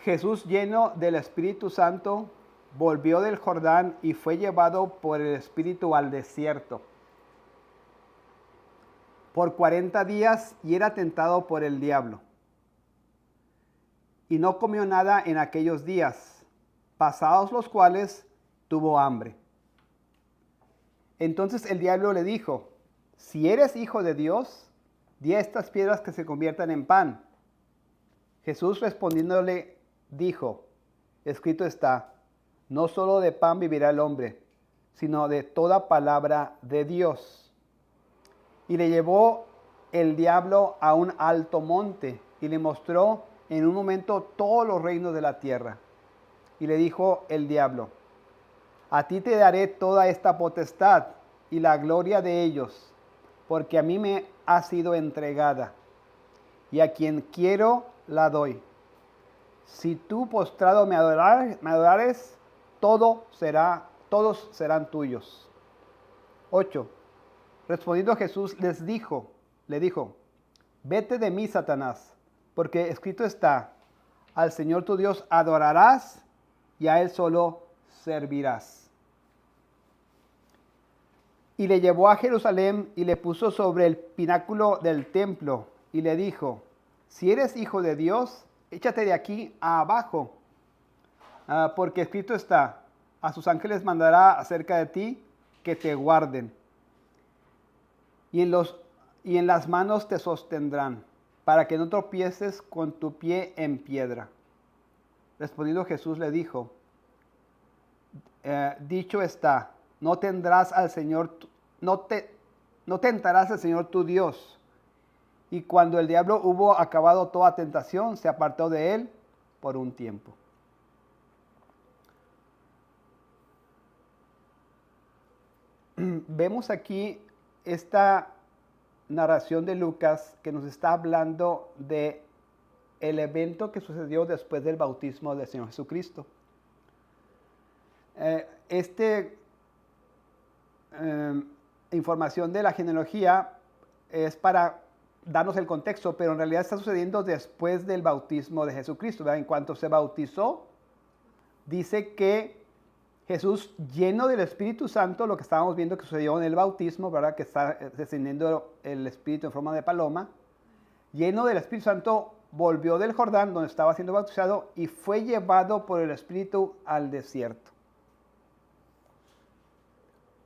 Jesús, lleno del Espíritu Santo, volvió del Jordán y fue llevado por el Espíritu al desierto por 40 días y era tentado por el diablo. Y no comió nada en aquellos días, pasados los cuales tuvo hambre. Entonces el diablo le dijo: si eres hijo de Dios, di a estas piedras que se conviertan en pan. Jesús respondiéndole dijo: escrito está, no solo de pan vivirá el hombre, sino de toda palabra de Dios. Y le llevó el diablo a un alto monte y le mostró en un momento todos los reinos de la tierra. Y le dijo el diablo: a ti te daré toda esta potestad y la gloria de ellos, porque a mí me ha sido entregada, y a quien quiero la doy. Si tú postrado me adorares, todos serán tuyos. 8. Respondiendo Jesús le dijo: vete de mí, Satanás, porque escrito está, al Señor tu Dios adorarás y a Él solo servirás. Y le llevó a Jerusalén y le puso sobre el pináculo del templo y le dijo: si eres hijo de Dios, échate de aquí abajo, porque escrito está, a sus ángeles mandará acerca de ti que te guarden, y en las manos te sostendrán, para que no tropieces con tu pie en piedra. Respondiendo Jesús le dijo: dicho está, no tentarás al Señor tu Dios. Y cuando el diablo hubo acabado toda tentación, se apartó de él por un tiempo. Vemos aquí esta narración de Lucas que nos está hablando de el evento que sucedió después del bautismo del Señor Jesucristo. Información de la genealogía es para darnos el contexto, pero en realidad está sucediendo después del bautismo de Jesucristo, ¿verdad? En cuanto se bautizó, dice que Jesús, lleno del Espíritu Santo, lo que estábamos viendo que sucedió en el bautismo, ¿verdad? Que está descendiendo el Espíritu en forma de paloma, lleno del Espíritu Santo, volvió del Jordán, donde estaba siendo bautizado, y fue llevado por el Espíritu al desierto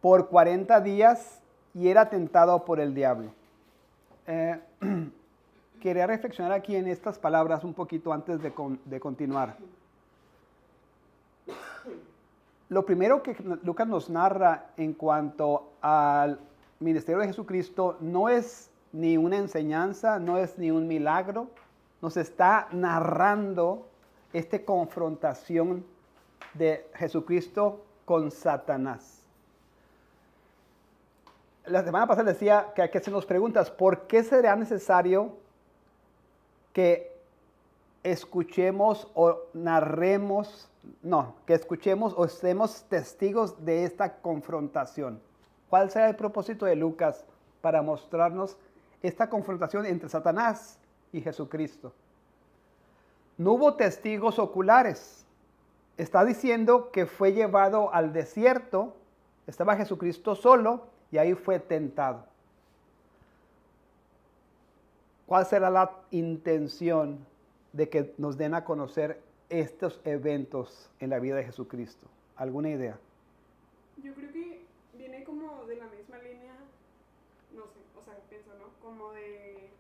por 40 días y era tentado por el diablo. Quería reflexionar aquí en estas palabras un poquito antes de continuar. Lo primero que Lucas nos narra en cuanto al ministerio de Jesucristo no es ni una enseñanza, no es ni un milagro. Nos está narrando esta confrontación de Jesucristo con Satanás. La semana pasada decía que hay que hacernos preguntas. ¿Por qué será necesario que escuchemos o narremos, que escuchemos o estemos testigos de esta confrontación? ¿Cuál será el propósito de Lucas para mostrarnos esta confrontación entre Satanás y Jesucristo? No hubo testigos oculares. Está diciendo que fue llevado al desierto, estaba Jesucristo solo y ahí fue tentado. ¿Cuál será la intención de que nos den a conocer estos eventos en la vida de Jesucristo? ¿Alguna idea? Yo creo que viene como de la misma línea, no sé, o sea, pienso, ¿no? Como de,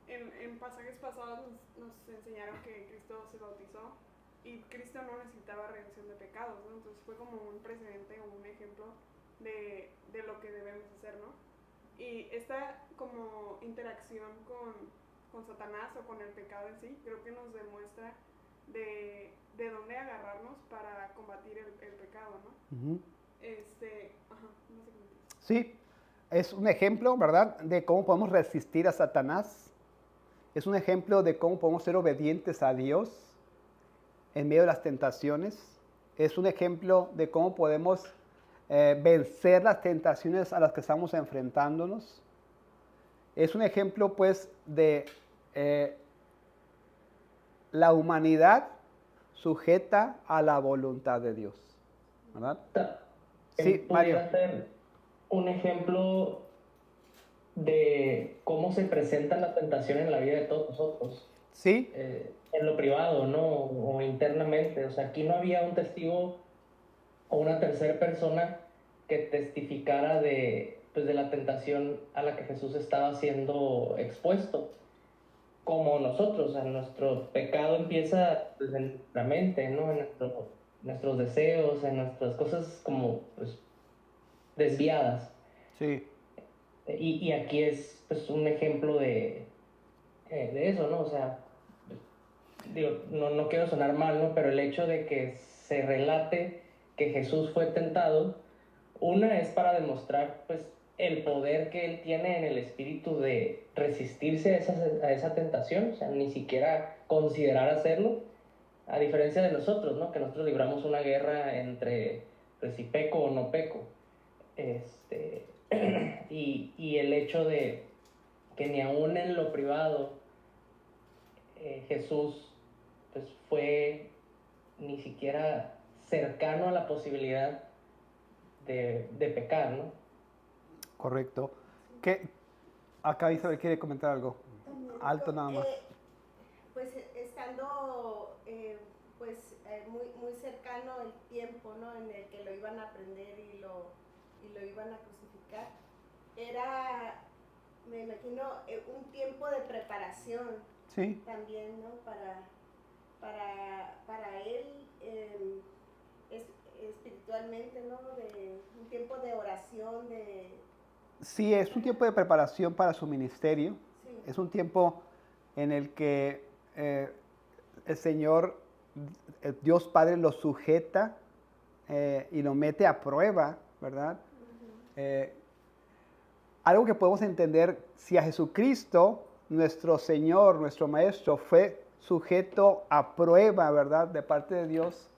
en pasajes pasados nos enseñaron que Cristo se bautizó y Cristo no necesitaba remisión de pecados, ¿no? Entonces fue como un precedente o un ejemplo de lo que debemos hacer, ¿no? Y esta como interacción con Satanás o con el pecado en sí, creo que nos demuestra de dónde agarrarnos para combatir el pecado, ¿no? Uh-huh. No sé cómo. Sí, es un ejemplo, ¿verdad?, de cómo podemos resistir a Satanás. Es un ejemplo de cómo podemos ser obedientes a Dios en medio de las tentaciones. Es un ejemplo de cómo podemos vencer las tentaciones a las que estamos enfrentándonos. Es un ejemplo, pues, de la humanidad sujeta a la voluntad de Dios, ¿verdad? Sí, Pudiera Mario. ser un ejemplo de cómo se presenta la tentación en la vida de todos nosotros, Sí, en lo privado, ¿no? O internamente. O sea, aquí no había un testigo o una tercera persona que testificara pues, de la tentación a la que Jesús estaba siendo expuesto, como nosotros. O sea, nuestro pecado empieza pues, en la mente, ¿no? En nuestros deseos, en nuestras cosas como pues, desviadas. sí, Y aquí es pues, un ejemplo de eso, ¿no? O sea, digo, no quiero sonar mal, ¿no? Pero el hecho de que se relate que Jesús fue tentado, una es para demostrar, pues, el poder que él tiene en el espíritu de resistirse a esa tentación, o sea, ni siquiera considerar hacerlo, a diferencia de nosotros, ¿no? Que nosotros libramos una guerra entre, pues, si peco o no peco. Y el hecho de que ni aún en lo privado Jesús pues fue ni siquiera cercano a la posibilidad de pecar, ¿no? correcto. ¿Qué? Acá Isabel quiere comentar algo. Alto nada más. Pues estando muy cercano el tiempo, ¿no? En el que lo iban a prender y lo iban a crucificar, era, me imagino, un tiempo de preparación. Sí. También, ¿no? Para él, espiritualmente, ¿no? De un tiempo de oración, Sí, es un tiempo de preparación para su ministerio. Sí. Es un tiempo en el que el Señor, el Dios Padre, lo sujeta y lo mete a prueba, ¿verdad? Algo que podemos entender, si a Jesucristo, nuestro Señor, nuestro Maestro, fue sujeto a prueba, ¿verdad? De parte de Dios,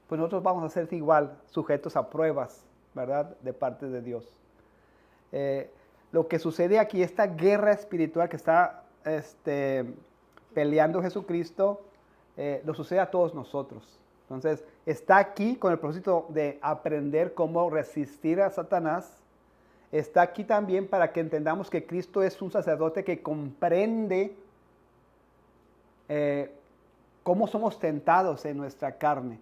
pues nosotros vamos a ser igual, sujetos a pruebas, ¿verdad? De parte de Dios. Lo que sucede aquí, esta guerra espiritual que está peleando Jesucristo, lo sucede a todos nosotros. Entonces, está aquí con el propósito de aprender cómo resistir a Satanás. Está aquí también para que entendamos que Cristo es un sacerdote que comprende cómo somos tentados en nuestra carne.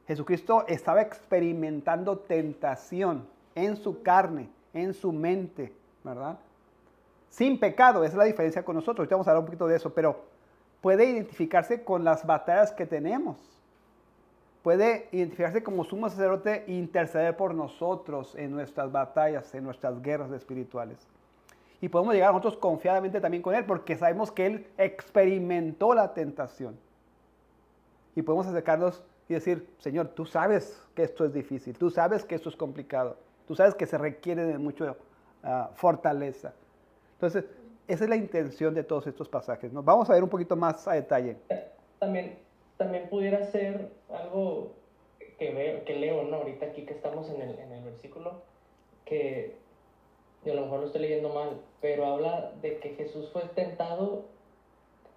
Jesucristo estaba experimentando tentación en su carne, en su mente, ¿verdad? Sin pecado, esa es la diferencia con nosotros. Ahorita vamos a hablar un poquito de eso, pero puede identificarse con las batallas que tenemos. Puede identificarse como sumo sacerdote e interceder por nosotros en nuestras batallas, en nuestras guerras espirituales. Y podemos llegar nosotros confiadamente también con Él, porque sabemos que Él experimentó la tentación. Y podemos acercarnos y decir, Señor, tú sabes que esto es difícil, tú sabes que esto es complicado, tú sabes que se requiere de mucha fortaleza. Entonces, esa es la intención de todos estos pasajes, ¿no? Vamos a ver un poquito más a detalle. También pudiera ser algo que leo, ¿no? Ahorita aquí que estamos en el versículo, que yo a lo mejor lo estoy leyendo mal, pero habla de que Jesús fue tentado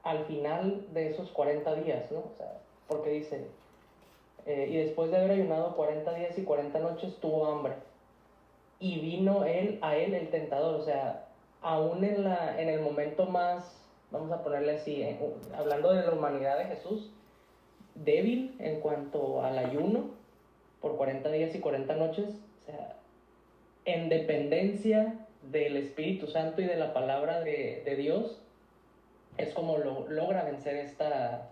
al final de esos 40 días, ¿no? O sea, porque dice, y después de haber ayunado 40 días y 40 noches tuvo hambre. Y vino a él el tentador, o sea, aún en el momento más, vamos a ponerle así, hablando de la humanidad de Jesús, débil en cuanto al ayuno por 40 días y 40 noches, o sea, en dependencia del Espíritu Santo y de la palabra de Dios, es como logra vencer esta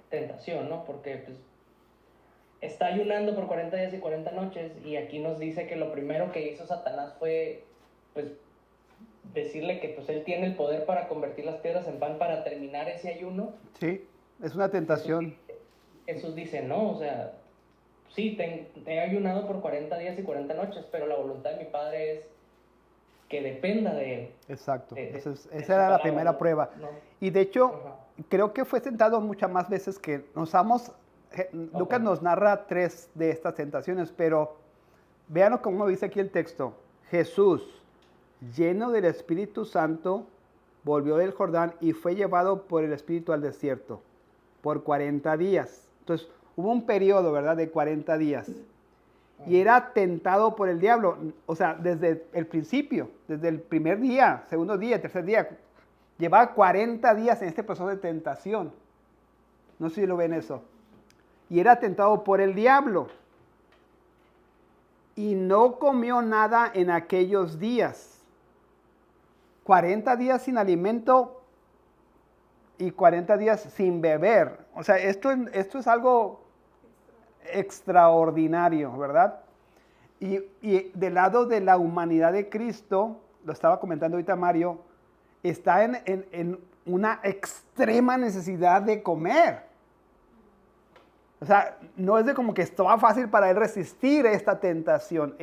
tentación, ¿no? Porque pues, está ayunando por 40 días y 40 noches y aquí nos dice que lo primero que hizo Satanás fue, pues, decirle que pues él tiene el poder para convertir las piedras en pan para terminar ese ayuno. Sí, es una tentación. Jesús dice, no, o sea, sí, te he ayunado por 40 días y 40 noches, pero la voluntad de mi Padre es que dependa de él. Exacto, esa era la primera prueba. ¿No? Y de hecho, Ajá. creo que fue tentado muchas más veces que Lucas nos narra 3 de estas tentaciones, pero vean cómo dice aquí el texto. Jesús, lleno del Espíritu Santo, volvió del Jordán y fue llevado por el Espíritu al desierto por 40 días. Entonces, hubo un periodo, ¿verdad?, de 40 días. Y era tentado por el diablo, o sea, desde el principio, desde el primer día, segundo día, tercer día. Llevaba 40 días en este proceso de tentación. No sé si lo ven eso. Y era tentado por el diablo. Y no comió nada en aquellos días. 40 días sin alimento y 40 días sin beber. O sea, esto es algo extraordinario, ¿verdad? Y del lado de la humanidad de Cristo, lo estaba comentando ahorita Mario, está en una extrema necesidad de comer. O sea, no es de como que estaba fácil para él resistir esta tentación.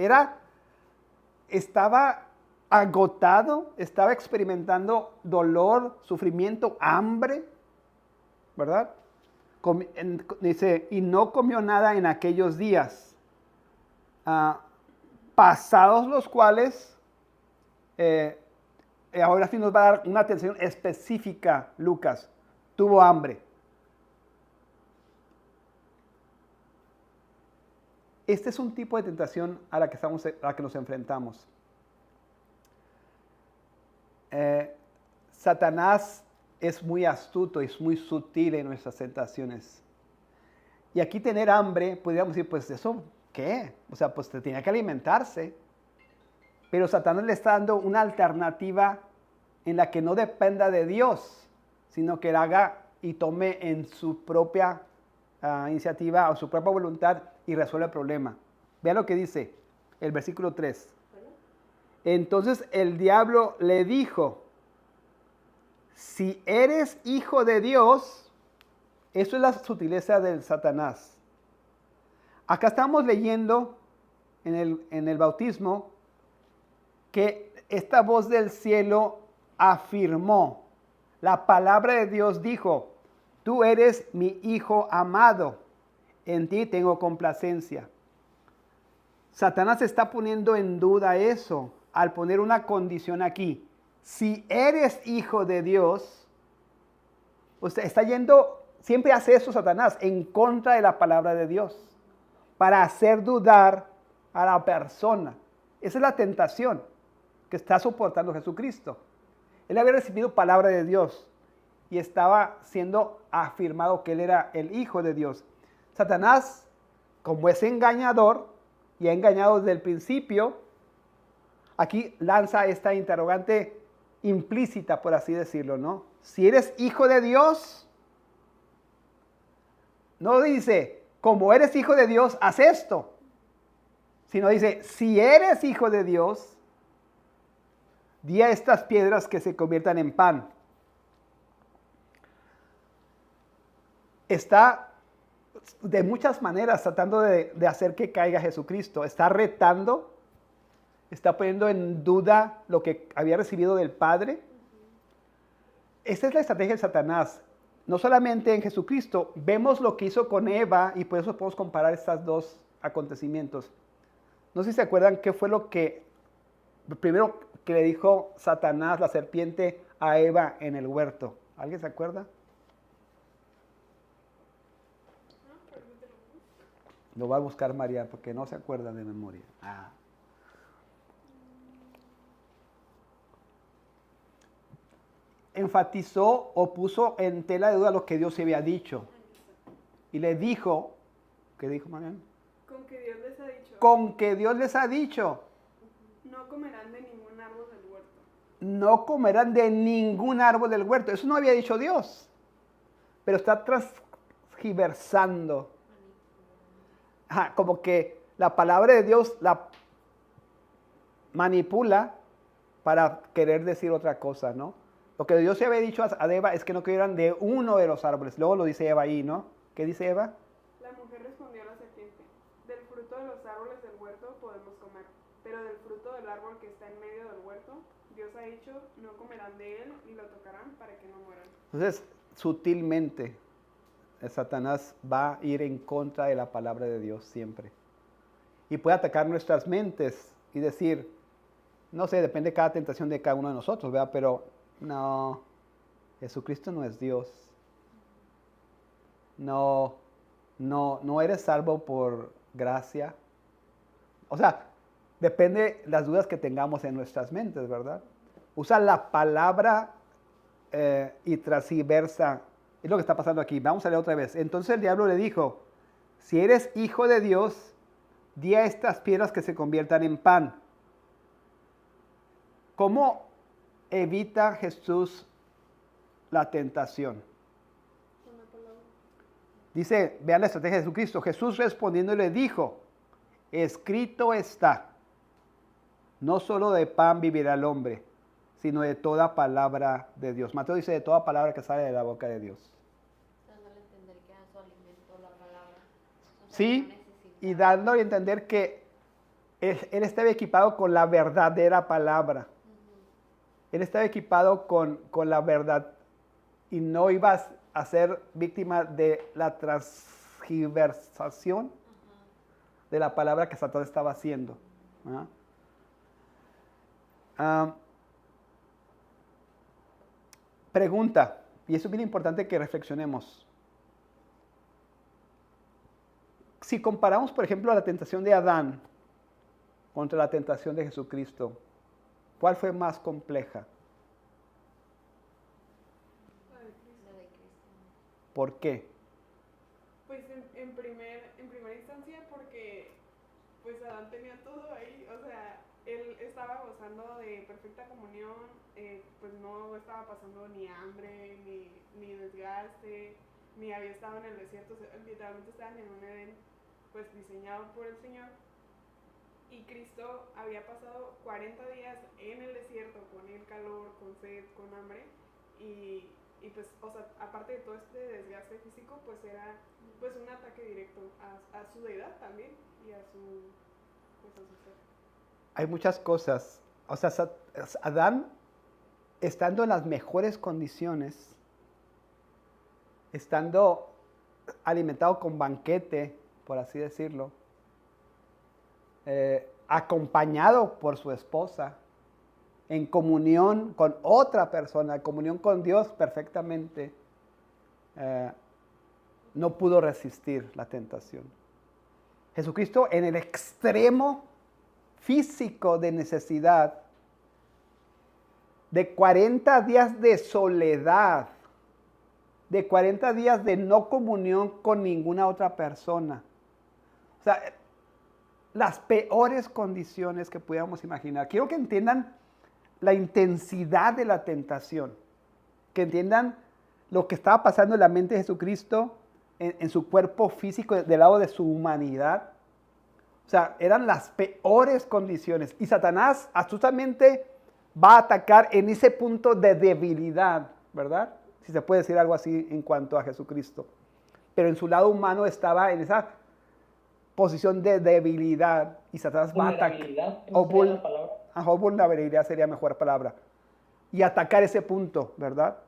Estaba agotado, estaba experimentando dolor, sufrimiento, hambre, ¿verdad? Dice, y no comió nada en aquellos días, pasados los cuales, ahora sí nos va a dar una atención específica, Lucas, tuvo hambre. Este es un tipo de tentación a la que nos enfrentamos. Satanás es muy astuto y es muy sutil en nuestras tentaciones. Y aquí tener hambre, podríamos decir, pues eso, ¿qué? O sea, pues te tenía que alimentarse. Pero Satanás le está dando una alternativa en la que no dependa de Dios, sino que la haga y tome en su propia iniciativa o su propia voluntad y resuelve el problema. Vean lo que dice el versículo 3. Entonces el diablo le dijo, si eres hijo de Dios, eso es la sutileza del Satanás. Acá estamos leyendo en el bautismo que esta voz del cielo afirmó, la palabra de Dios dijo, tú eres mi hijo amado, en ti tengo complacencia. Satanás está poniendo en duda eso al poner una condición aquí. Si eres hijo de Dios, usted está yendo, siempre hace eso Satanás, en contra de la palabra de Dios, para hacer dudar a la persona. Esa es la tentación que está soportando Jesucristo. Él había recibido palabra de Dios y estaba siendo afirmado que él era el hijo de Dios. Satanás, como es engañador y ha engañado desde el principio, aquí lanza esta interrogante implícita, por así decirlo, ¿no? Si eres hijo de Dios, no dice, como eres hijo de Dios, haz esto, sino dice, si eres hijo de Dios, di a estas piedras que se conviertan en pan. Está de muchas maneras tratando de hacer que caiga Jesucristo. Está retando, está poniendo en duda lo que había recibido del Padre. Esta es la estrategia de Satanás. No solamente en Jesucristo, vemos lo que hizo con Eva y por eso podemos comparar estos dos acontecimientos. No sé si se acuerdan qué fue lo primero que le dijo Satanás, la serpiente, a Eva en el huerto. ¿Alguien se acuerda? Lo va a buscar María porque no se acuerda de memoria. Enfatizó o puso en tela de duda lo que Dios se había dicho. Y le dijo, ¿qué dijo Mariana? Con que Dios les ha dicho. Con que Dios les ha dicho. No comerán de ningún árbol del huerto. No comerán de ningún árbol del huerto. Eso no había dicho Dios. Pero está transgiversando. Como que la palabra de Dios la manipula para querer decir otra cosa, ¿no? Lo que Dios se había dicho a Eva es que no comieran de uno de los árboles. Luego lo dice Eva ahí, ¿no? ¿Qué dice Eva? La mujer respondió a la serpiente, del fruto de los árboles del huerto podemos comer, pero del fruto del árbol que está en medio del huerto, Dios ha dicho, no comerán de él ni lo tocarán para que no mueran. Entonces, sutilmente, Satanás va a ir en contra de la palabra de Dios siempre. Y puede atacar nuestras mentes y decir, no sé, depende de cada tentación de cada uno de nosotros, ¿verdad? Pero no, Jesucristo no es Dios. No, no eres salvo por gracia. O sea, depende de las dudas que tengamos en nuestras mentes, ¿verdad? Usa la palabra y transversa. Es lo que está pasando aquí. Vamos a leer otra vez. Entonces el diablo le dijo, si eres hijo de Dios, di a estas piedras que se conviertan en pan. ¿Cómo evita Jesús la tentación? Con la palabra. Dice, vean la estrategia de Jesucristo. Jesús respondiendo le dijo, escrito está, no solo de pan vivirá el hombre, sino de toda palabra de Dios. Mateo dice de toda palabra que sale de la boca de Dios. Dándole a entender que era su alimento la palabra. O sea, Sí, no necesita- y dándole a entender que él estaba equipado con la verdadera palabra. Ujú. Él estaba equipado con la verdad y no iba a ser víctima de la transgiversación Ajá. de la palabra que Satanás estaba haciendo. ¿Ah? Pregunta, y eso es bien importante que reflexionemos. Si comparamos, por ejemplo, la tentación de Adán contra la tentación de Jesucristo, ¿cuál fue más compleja? La de Cristo. La de Cristo. ¿Por qué? Pues en primera instancia porque pues Adán tenía todo ahí, o sea, él estaba gozando de perfecta comunión, pues no estaba pasando ni hambre, ni desgaste, ni había estado en el desierto, o sea, literalmente estaban en un Edén pues diseñado por el Señor. Y Cristo había pasado 40 días en el desierto con el calor, con sed, con hambre y pues, o sea, aparte de todo este desgaste físico, pues era pues un ataque directo a su deidad también y a su, pues a su ser. Hay muchas cosas. O sea, Adán, estando en las mejores condiciones, estando alimentado con banquete, por así decirlo, acompañado por su esposa, en comunión con otra persona, en comunión con Dios perfectamente, no pudo resistir la tentación. Jesucristo en el extremo físico de necesidad, de 40 días de soledad, de 40 días de no comunión con ninguna otra persona. O sea, las peores condiciones que pudiéramos imaginar. Quiero que entiendan la intensidad de la tentación, que entiendan lo que estaba pasando en la mente de Jesucristo, en su cuerpo físico, del lado de su humanidad. O sea, eran las peores condiciones. Y Satanás astutamente va a atacar en ese punto de debilidad, ¿verdad? Si se puede decir algo así en cuanto a Jesucristo. Pero en su lado humano estaba en esa posición de debilidad y Satanás va a atacar. Vulnerabilidad, O ¿cómo sería la palabra? vulnerabilidad sería mejor palabra. Y atacar ese punto, ¿verdad?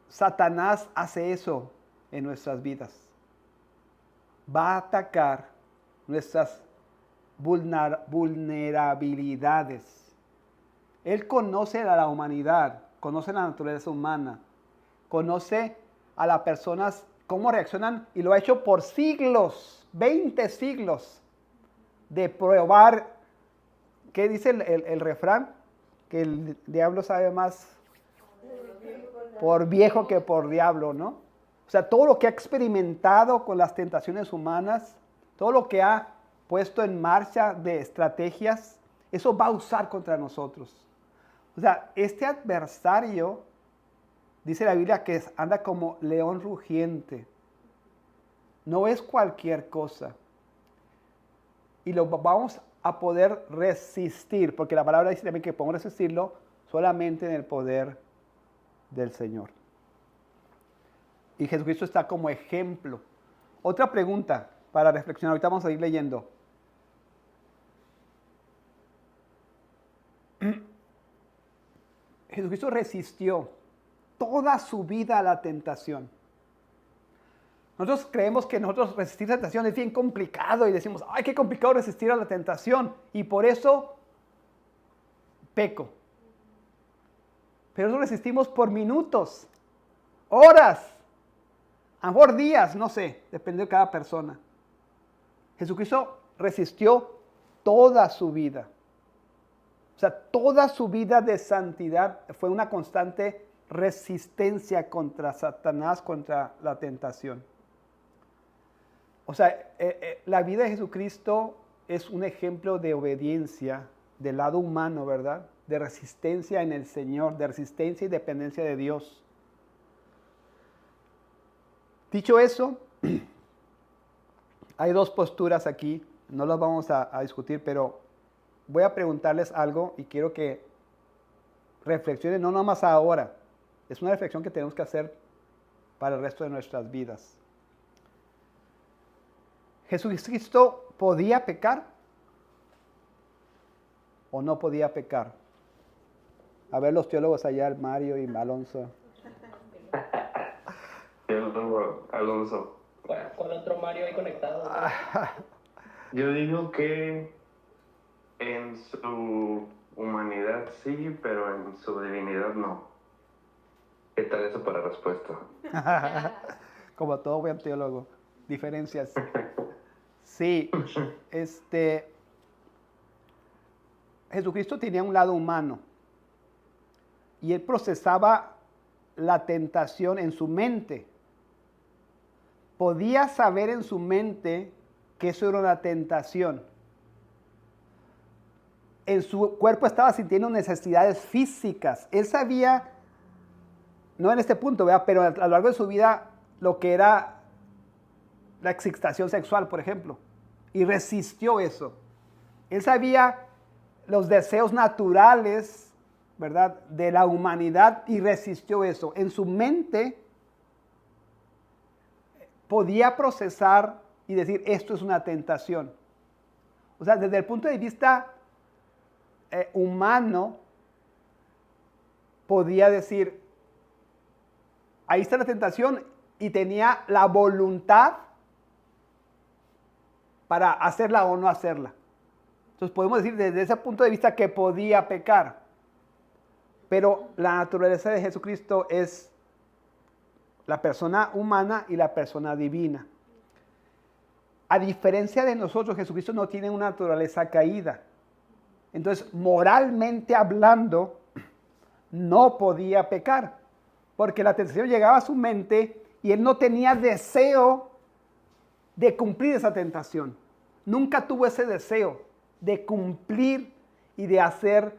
Satanás hace eso en nuestras vidas. Va a atacar nuestras vulnerabilidades. Él conoce a la humanidad, conoce la naturaleza humana, conoce a las personas, cómo reaccionan, y lo ha hecho por siglos, 20 siglos, de probar. ¿Qué dice el refrán? Que el diablo sabe más por viejo que por diablo, ¿no? O sea, todo lo que ha experimentado con las tentaciones humanas, todo lo que ha puesto en marcha de estrategias, eso va a usar contra nosotros. O sea, este adversario, dice la Biblia, que anda como león rugiente. No es cualquier cosa. Y lo vamos a poder resistir, porque la palabra dice también que podemos resistirlo solamente en el poder del Señor. Y Jesucristo está como ejemplo. Otra pregunta para reflexionar. Ahorita vamos a ir leyendo. Jesucristo resistió toda su vida a la tentación. Nosotros creemos que nosotros resistir la tentación es bien complicado y decimos, ay, qué complicado resistir a la tentación. Y por eso peco. Pero nosotros resistimos por minutos. horas, a lo mejor días, no sé, depende de cada persona. Jesucristo resistió toda su vida. O sea, toda su vida de santidad fue una constante resistencia contra Satanás, contra la tentación. O sea, la vida de Jesucristo es un ejemplo de obediencia del lado humano, ¿verdad? De resistencia en el Señor, de resistencia y dependencia de Dios. Dicho eso, hay dos posturas aquí, no las vamos a discutir, pero voy a preguntarles algo y quiero que reflexionen, no nomás ahora, es una reflexión que tenemos que hacer para el resto de nuestras vidas. ¿Jesucristo podía pecar o no podía pecar? A ver los teólogos allá, Mario y Alonso. Teólogo Alonso. Bueno, con otro Mario ahí conectado. Yo digo que en su humanidad sí, pero en su divinidad no. ¿Qué tal eso para respuesta? Como todo buen teólogo. Diferencias. Sí, Jesucristo tenía un lado humano y él procesaba la tentación en su mente. Podía saber en su mente que eso era una tentación. En su cuerpo estaba sintiendo necesidades físicas. Él sabía, no en este punto, ¿verdad? Pero a lo largo de su vida, lo que era la excitación sexual, por ejemplo, y resistió eso. Él sabía los deseos naturales, ¿verdad?, de la humanidad y resistió eso. En su mente podía procesar y decir, esto es una tentación. O sea, desde el punto de vista humano, podía decir, ahí está la tentación, y tenía la voluntad para hacerla o no hacerla. Entonces podemos decir desde ese punto de vista que podía pecar. Pero la naturaleza de Jesucristo es la persona humana y la persona divina. A diferencia de nosotros, Jesucristo no tiene una naturaleza caída. Entonces, moralmente hablando, no podía pecar, porque la tentación llegaba a su mente y él no tenía deseo de cumplir esa tentación. Nunca tuvo ese deseo de cumplir y de hacer.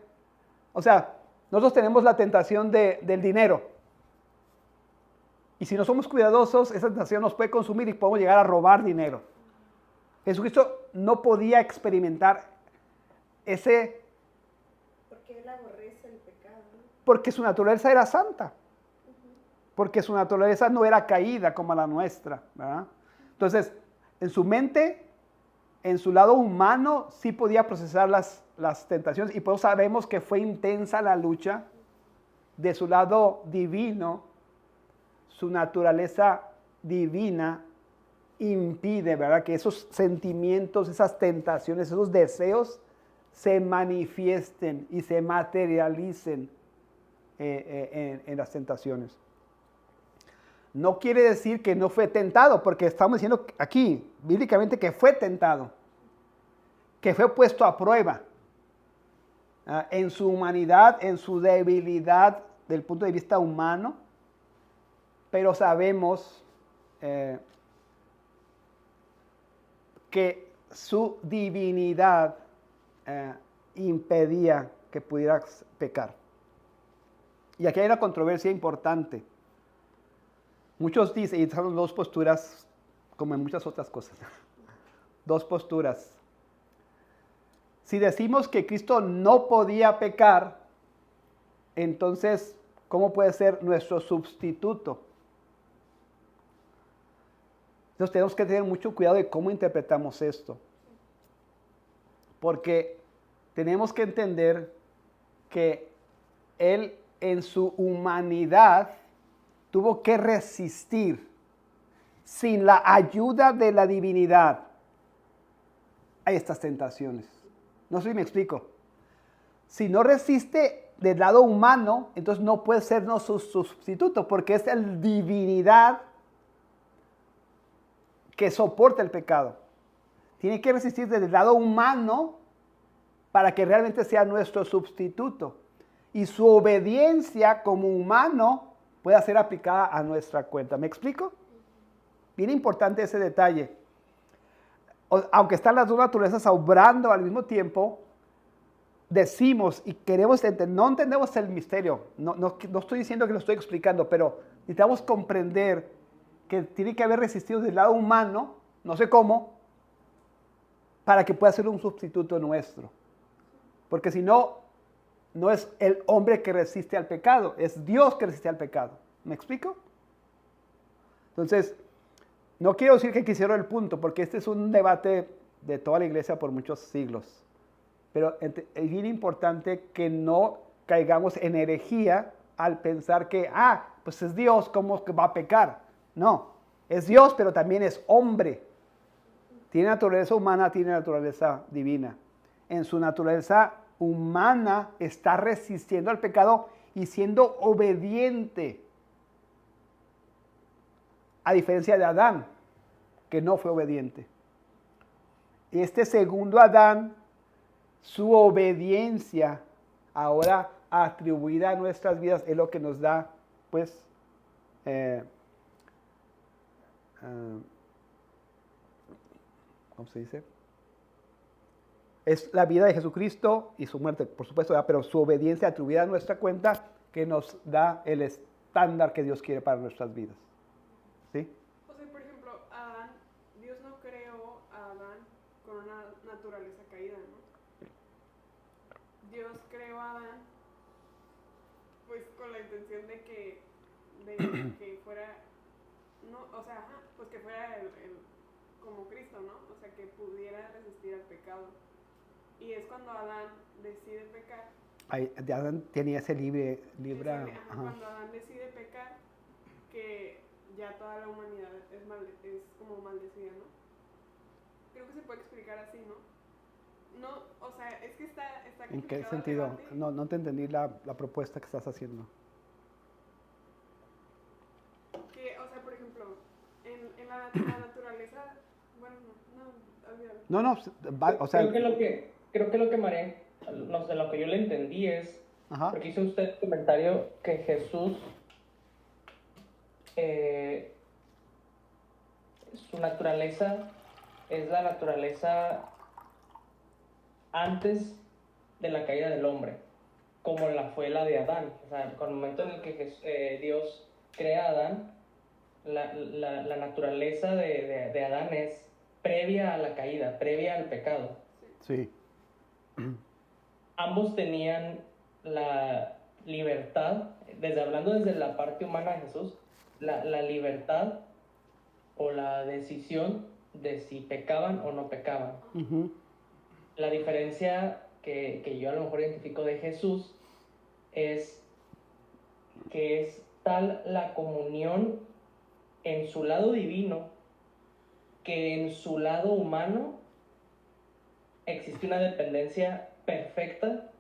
O sea, nosotros tenemos la tentación del dinero. Y si no somos cuidadosos, esa tentación nos puede consumir y podemos llegar a robar dinero. Jesucristo no podía experimentar ese. Porque él aborrece el pecado, ¿no? Porque su naturaleza era santa. Porque su naturaleza no era caída como la nuestra, ¿verdad? Entonces, en su mente, en su lado humano, sí podía procesar las tentaciones. Y por eso sabemos que fue intensa la lucha. De su lado divino, su naturaleza divina impide, ¿verdad?, que esos sentimientos, esas tentaciones, esos deseos se manifiesten y se materialicen en las tentaciones. No quiere decir que no fue tentado, porque estamos diciendo aquí, bíblicamente, que fue tentado, que fue puesto a prueba en su humanidad, en su debilidad del punto de vista humano, pero sabemos que su divinidad impedía que pudiera pecar. Y aquí hay una controversia importante. Muchos dicen, y son dos posturas, como en muchas otras cosas, dos posturas. Si decimos que Cristo no podía pecar, entonces, ¿cómo puede ser nuestro sustituto? Entonces tenemos que tener mucho cuidado de cómo interpretamos esto. Porque tenemos que entender que Él en su humanidad tuvo que resistir sin la ayuda de la divinidad a estas tentaciones. No sé si me explico. Si no resiste del lado humano, entonces no puede ser su sustituto, porque es la divinidad que soporta el pecado. Tiene que resistir desde el lado humano para que realmente sea nuestro sustituto. Y su obediencia como humano pueda ser aplicada a nuestra cuenta. ¿Me explico? Bien importante ese detalle. Aunque están las dos naturalezas obrando al mismo tiempo, decimos y queremos entender, no entendemos el misterio. No estoy diciendo que lo estoy explicando, pero necesitamos comprender que tiene que haber resistido del lado humano, no sé cómo, para que pueda ser un sustituto nuestro. Porque si no, no es el hombre que resiste al pecado, es Dios que resiste al pecado. ¿Me explico? Entonces, no quiero decir que quisiera el punto, porque este es un debate de toda la iglesia por muchos siglos. Pero es bien importante que no caigamos en herejía al pensar que, pues es Dios, ¿cómo va a pecar? No, es Dios, pero también es hombre. Tiene naturaleza humana, tiene naturaleza divina. En su naturaleza humana está resistiendo al pecado y siendo obediente. A diferencia de Adán, que no fue obediente. Este segundo Adán, su obediencia ahora atribuida a nuestras vidas es lo que nos da, pues, ¿cómo se dice? Es la vida de Jesucristo y su muerte, por supuesto, ¿verdad? Pero su obediencia atribuida a nuestra cuenta que nos da el estándar que Dios quiere para nuestras vidas. ¿Sí? O sea, por ejemplo, Adán, Dios no creó a Adán con una naturaleza caída, ¿no? Dios creó a Adán, pues con la intención de que fuera, no, o sea, pues que fuera como Cristo, ¿no? O sea, que pudiera resistir al pecado. Y es cuando Adán decide pecar. Adán tenía ese libre. Cuando Adán decide pecar, que ya toda la humanidad es como maldecida, ¿no? Creo que se puede explicar así, ¿no? No, o sea, es que está ¿En qué complicado el sentido? debate. No te entendí la propuesta que estás haciendo. Que, o sea, por ejemplo, en la naturaleza, bueno, no, olvídalo. No, o sea... Creo que lo que María, no sé, lo que yo le entendí es, Ajá. porque hizo usted el comentario que Jesús, su naturaleza es la naturaleza antes de la caída del hombre, como fue la de Adán. O sea, con el momento en el que Dios crea a Adán, la naturaleza de Adán es previa a la caída, previa al pecado. Sí. Ambos tenían la libertad, hablando desde la parte humana de Jesús, la libertad o la decisión de si pecaban o no pecaban. Uh-huh. La diferencia que yo a lo mejor identifico de Jesús es que es tal la comunión en su lado divino que en su lado humano existe una dependencia perfecta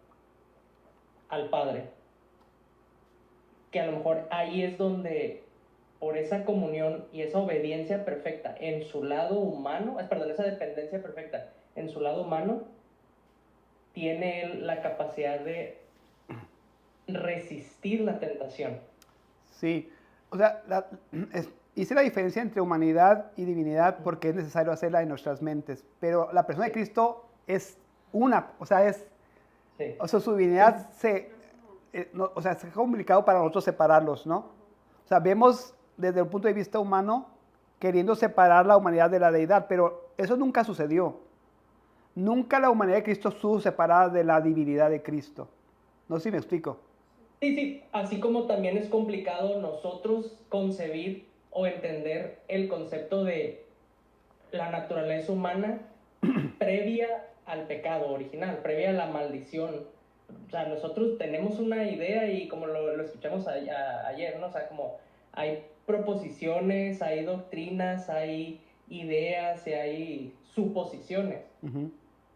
al Padre. Que a lo mejor ahí es donde, por esa comunión y esa obediencia perfecta en su lado humano, esa dependencia perfecta en su lado humano, tiene él la capacidad de resistir la tentación. Sí, o sea, hice la diferencia entre humanidad y divinidad porque es necesario hacerla en nuestras mentes, pero la persona de Cristo es una, o sea, Sí. o sea, su divinidad o sea, es complicado para nosotros separarlos, ¿no? O sea, vemos desde el punto de vista humano queriendo separar la humanidad de la deidad, pero eso nunca sucedió. Nunca la humanidad de Cristo estuvo separada de la divinidad de Cristo. No sé si me explico. Sí, así como también es complicado nosotros concebir o entender el concepto de la naturaleza humana previa al pecado original, previa a la maldición. O sea, nosotros tenemos una idea y como lo escuchamos ayer, ¿no? O sea, como hay proposiciones, hay doctrinas, hay ideas y hay suposiciones. Uh-huh.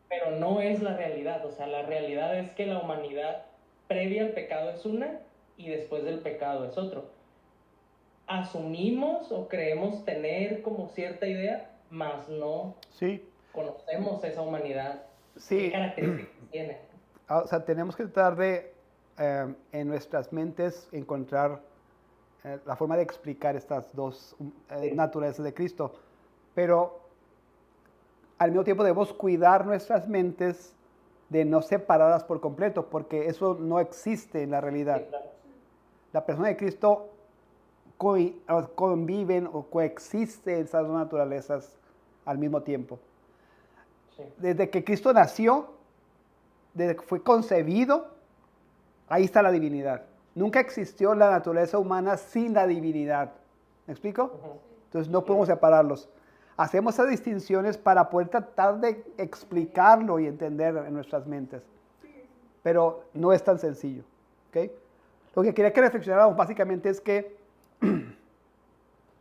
Pero no es la realidad. O sea, la realidad es que la humanidad previa al pecado es una y después del pecado es otro. Asumimos o creemos tener como cierta idea, mas no Sí, conocemos esa humanidad. sí. ¿Qué características tiene? O sea, tenemos que tratar de en nuestras mentes encontrar la forma de explicar estas dos naturalezas de Cristo. Pero al mismo tiempo debemos cuidar nuestras mentes de no separarlas por completo, porque eso no existe en la realidad. Sí, claro. La persona de Cristo conviven o coexisten esas dos naturalezas al mismo tiempo. Sí. Desde que Cristo nació, desde que fue concebido, ahí está la divinidad. Nunca existió la naturaleza humana sin la divinidad. ¿Me explico? Ujú. Entonces no podemos separarlos. Hacemos esas distinciones para poder tratar de explicarlo y entender en nuestras mentes. Pero no es tan sencillo. ¿Ok? Lo que quería que reflexionáramos básicamente es que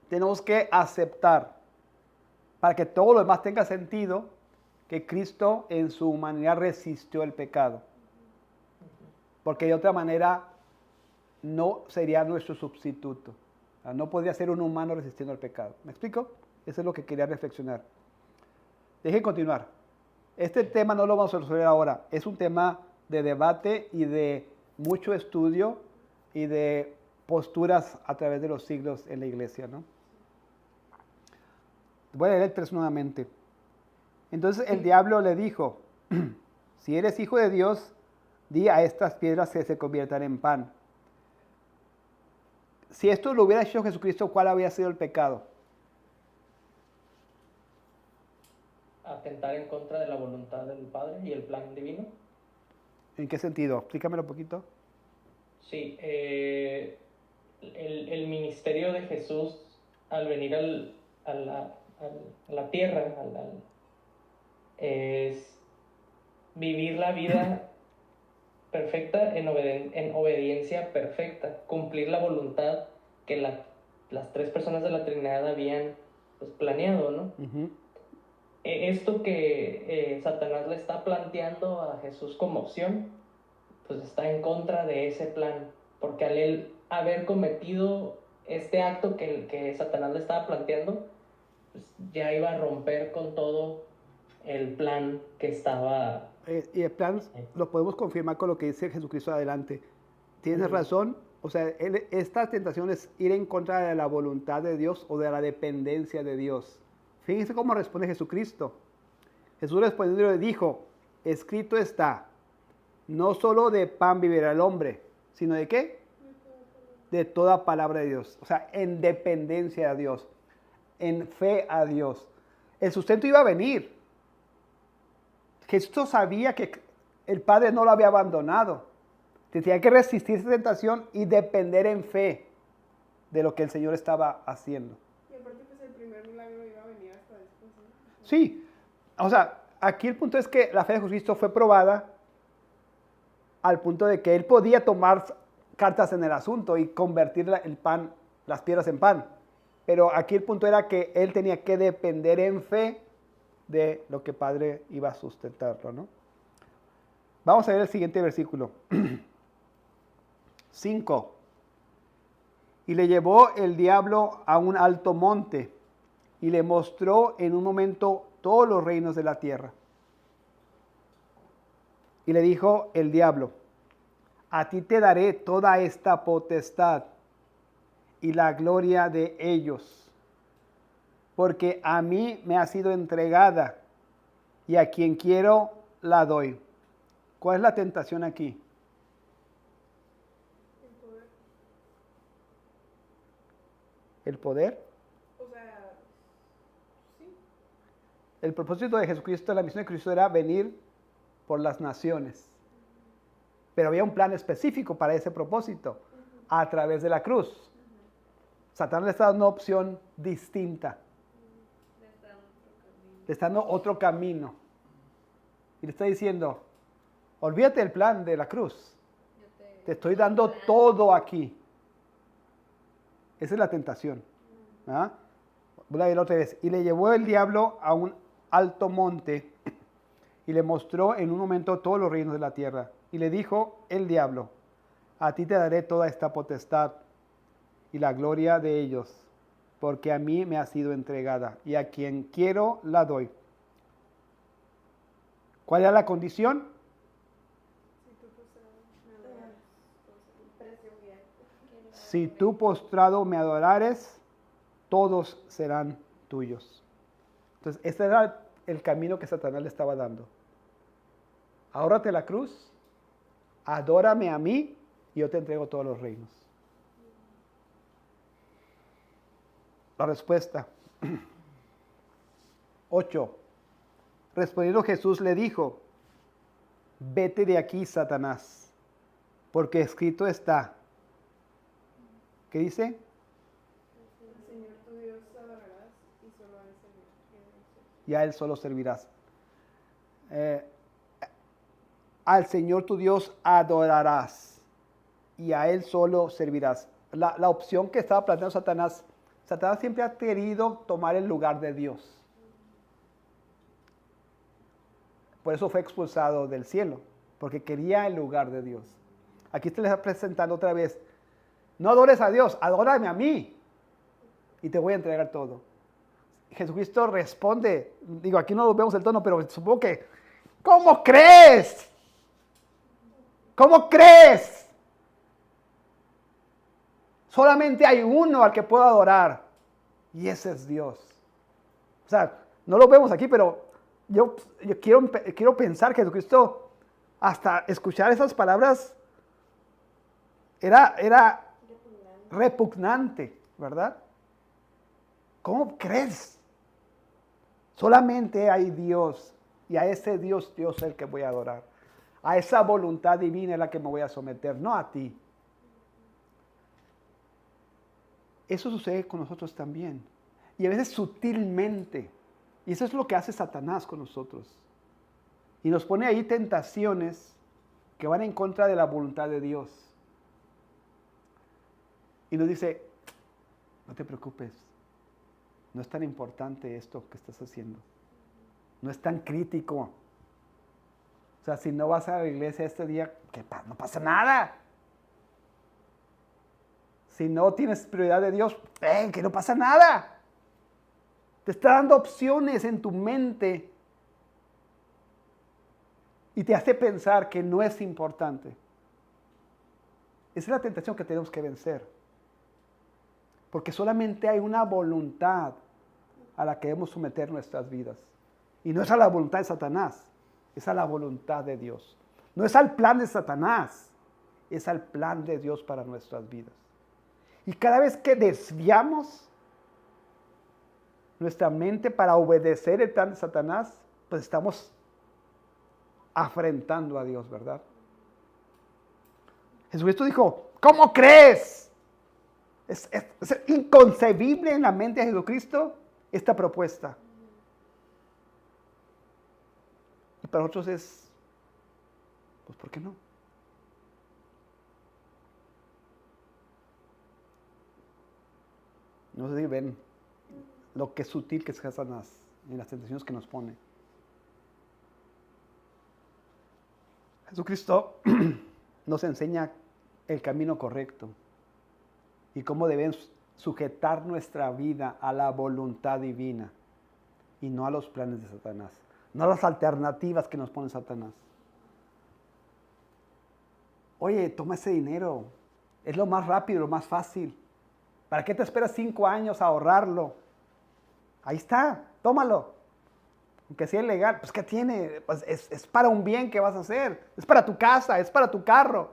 tenemos que aceptar, para que todo lo demás tenga sentido, que Cristo en su humanidad resistió el pecado. Porque de otra manera no sería nuestro sustituto. O sea, no podría ser un humano resistiendo el pecado. ¿Me explico? Eso es lo que quería reflexionar. Dejen continuar. Este tema no lo vamos a resolver ahora. Es un tema de debate y de mucho estudio y de posturas a través de los siglos en la iglesia, ¿no? Voy a leer el 3 nuevamente. Entonces el diablo le dijo, si eres hijo de Dios, di a estas piedras que se conviertan en pan. Si esto lo hubiera hecho Jesucristo, ¿cuál habría sido el pecado? Atentar en contra de la voluntad del Padre y el plan divino. ¿En qué sentido? Explícamelo un poquito. Sí, el ministerio de Jesús al venir a la tierra es vivir la vida perfecta en obediencia perfecta, cumplir la voluntad que las tres personas de la Trinidad habían pues, planeado, ¿no? Uh-huh. Esto que Satanás le está planteando a Jesús como opción, pues está en contra de ese plan, porque al él haber cometido este acto que Satanás le estaba planteando, pues ya iba a romper con todo el plan que estaba... Y el plan lo podemos confirmar con lo que dice Jesucristo adelante. Tienes razón, o sea, esta tentación es ir en contra de la voluntad de Dios o de la dependencia de Dios. Fíjense cómo responde Jesucristo. Jesús respondiendo le dijo, escrito está, no solo de pan vivirá el hombre, sino de ¿qué? De toda palabra de Dios. O sea, en dependencia a Dios, en fe a Dios. El sustento iba a venir. Jesús sabía que el Padre no lo había abandonado. Tenía que resistir esa tentación y depender en fe de lo que el Señor estaba haciendo. Y aparte, pues el primer milagro iba a venir hasta después, ¿no? Sí, o sea, aquí el punto es que la fe de Jesucristo fue probada al punto de que él podía tomar cartas en el asunto y convertir el pan, las piedras en pan. Pero aquí el punto era que él tenía que depender en fe de lo que el Padre iba a sustentarlo, ¿no? Vamos a ver el siguiente versículo. 5. Y le llevó el diablo a un alto monte y le mostró en un momento todos los reinos de la tierra. Y le dijo el diablo, a ti te daré toda esta potestad y la gloria de ellos, porque a mí me ha sido entregada y a quien quiero la doy. ¿Cuál es la tentación aquí? El poder. ¿El poder? O sea, sí. El propósito de Jesucristo, la misión de Cristo era venir por las naciones. Pero había un plan específico para ese propósito, a través de la cruz. Satanás le está dando una opción distinta. Le está dando otro camino. Y le está diciendo, olvídate del plan de la cruz. Te estoy dando todo aquí. Esa es la tentación. ¿Ah? Voy a leer otra vez. Y le llevó el diablo a un alto monte y le mostró en un momento todos los reinos de la tierra. Y le dijo el diablo, a ti te daré toda esta potestad y la gloria de ellos, porque a mí me ha sido entregada, y a quien quiero la doy. ¿Cuál era la condición? Si tú postrado me adorares, todos serán tuyos. Entonces, este era el camino que Satanás le estaba dando. Ahórrate la cruz, adórame a mí, y yo te entrego todos los reinos. La respuesta. 8. Respondiendo Jesús le dijo, vete de aquí, Satanás, porque escrito está. ¿Qué dice? Al Señor tu Dios adorarás y solo a Él servirás. Y a Él solo servirás. Al Señor tu Dios adorarás y a Él solo servirás. La opción que estaba planteando Satanás siempre ha querido tomar el lugar de Dios. Por eso fue expulsado del cielo, porque quería el lugar de Dios. Aquí te le está presentando otra vez. No adores a Dios, adórame a mí y te voy a entregar todo. Jesucristo responde, digo, aquí no lo vemos el tono, pero supongo que, ¿cómo crees? ¿Cómo crees? Solamente hay uno al que puedo adorar y ese es Dios. O sea, no lo vemos aquí, pero yo quiero pensar que Jesucristo, hasta escuchar esas palabras, era repugnante, ¿verdad? ¿Cómo crees? Solamente hay Dios y a ese Dios es el que voy a adorar. A esa voluntad divina es la que me voy a someter, no a ti. Eso sucede con nosotros también. Y a veces sutilmente. Y eso es lo que hace Satanás con nosotros. Y nos pone ahí tentaciones que van en contra de la voluntad de Dios. Y nos dice, no te preocupes. No es tan importante esto que estás haciendo. No es tan crítico. O sea, si no vas a la iglesia este día, no pasa nada. Si no tienes prioridad de Dios, que no pasa nada. Te está dando opciones en tu mente y te hace pensar que no es importante. Esa es la tentación que tenemos que vencer. Porque solamente hay una voluntad a la que debemos someter nuestras vidas. Y no es a la voluntad de Satanás, es a la voluntad de Dios. No es al plan de Satanás, es al plan de Dios para nuestras vidas. Y cada vez que desviamos nuestra mente para obedecer el plan de Satanás, pues estamos afrentando a Dios, ¿verdad? Jesucristo dijo, ¿cómo crees? Es inconcebible en la mente de Jesucristo esta propuesta. Y para otros es, pues ¿por qué no? No sé si ven lo que es sutil que es Satanás en las tentaciones que nos pone. Jesucristo nos enseña el camino correcto y cómo debemos sujetar nuestra vida a la voluntad divina y no a los planes de Satanás, no a las alternativas que nos pone Satanás. Oye, toma ese dinero, es lo más rápido, lo más fácil. ¿Para qué te esperas 5 años a ahorrarlo? Ahí está, tómalo. Aunque sea ilegal, pues ¿qué tiene? Pues es para un bien que vas a hacer. Es para tu casa, es para tu carro.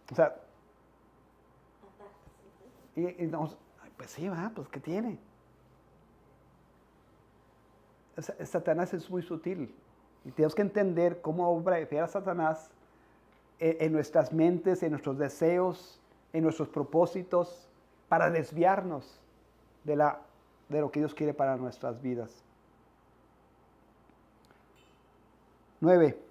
O sea, pues sí, va, pues ¿qué tiene? Satanás es muy sutil. Y tenemos que entender cómo opera Satanás en nuestras mentes, en nuestros deseos, en nuestros propósitos, para desviarnos de lo que Dios quiere para nuestras vidas. 9.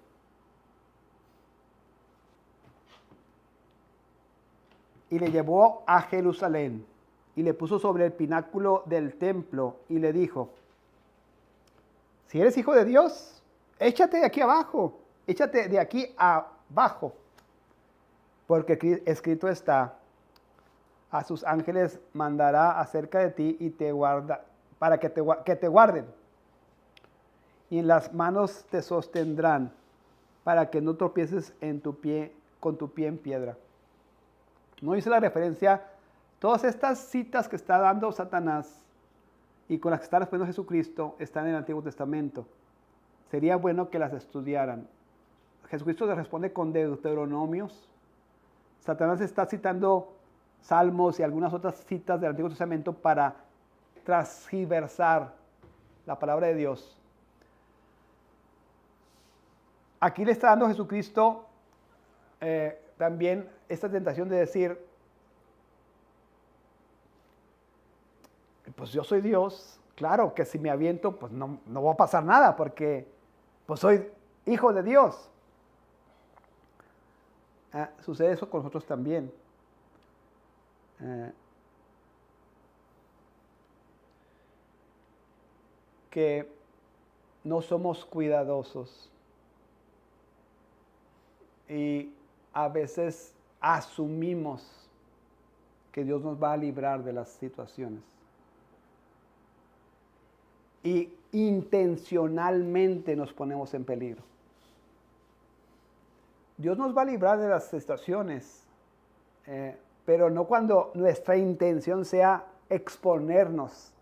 Y le llevó a Jerusalén y le puso sobre el pináculo del templo y le dijo, si eres hijo de Dios, échate de aquí abajo, échate de aquí bajo. Porque escrito está, a sus ángeles mandará acerca de ti y te guarda, para que te guarden. Y en las manos te sostendrán, para que no tropieces con tu pie en piedra. No hice la referencia, todas estas citas que está dando Satanás y con las que está respondiendo Jesucristo están en el Antiguo Testamento. Sería bueno que las estudiaran. Jesucristo les responde con Deuteronomios. Satanás está citando Salmos y algunas otras citas del Antiguo Testamento para transgiversar la palabra de Dios. Aquí le está dando Jesucristo también esta tentación de decir, pues yo soy Dios, claro que si me aviento, pues no va a pasar nada, porque pues soy hijo de Dios. Sucede eso con nosotros también. Que no somos cuidadosos y a veces asumimos que Dios nos va a librar de las situaciones y intencionalmente nos ponemos en peligro. Dios nos va a librar de las situaciones, pero no cuando nuestra intención sea exponernos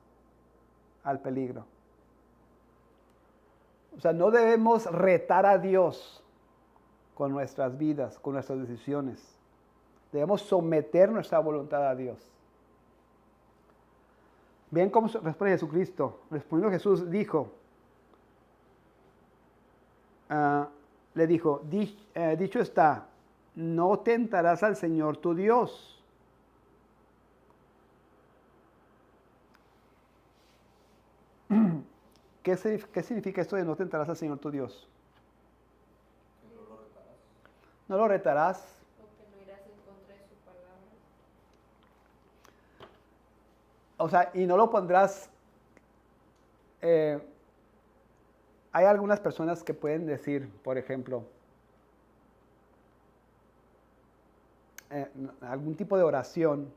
al peligro. O sea, no debemos retar a Dios con nuestras vidas, con nuestras decisiones. Debemos someter nuestra voluntad a Dios. Ven cómo responde Jesucristo. Respondiendo Jesús dijo, le dijo, dicho está, no tentarás al Señor tu Dios. ¿Qué significa esto de no tentarás al Señor tu Dios? No lo retarás. Porque no irás en contra de su palabra. O sea, y no lo pondrás. Hay algunas personas que pueden decir, por ejemplo, algún tipo de oración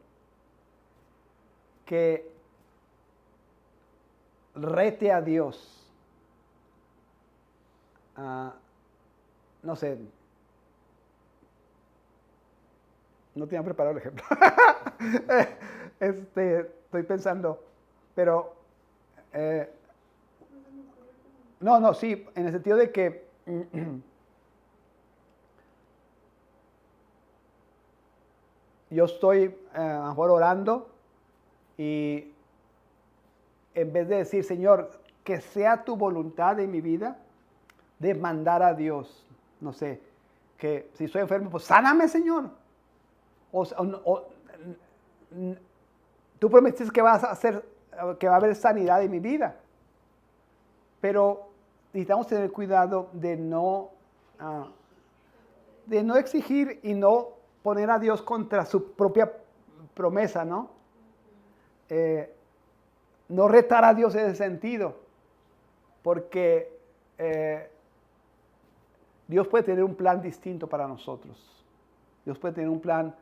que rete a Dios. No sé. No tenía preparado el ejemplo. Estoy pensando, pero no, sí, en el sentido de que yo estoy a lo mejor orando y en vez de decir, Señor, que sea tu voluntad en mi vida, de mandar a Dios, no sé, que si estoy enfermo, pues sáname, Señor. Tú prometiste que vas a hacer, que va a haber sanidad en mi vida. Pero necesitamos tener cuidado de no exigir y no poner a Dios contra su propia promesa, ¿no? No retar a Dios en ese sentido, porque Dios puede tener un plan distinto para nosotros. Dios puede tener un plan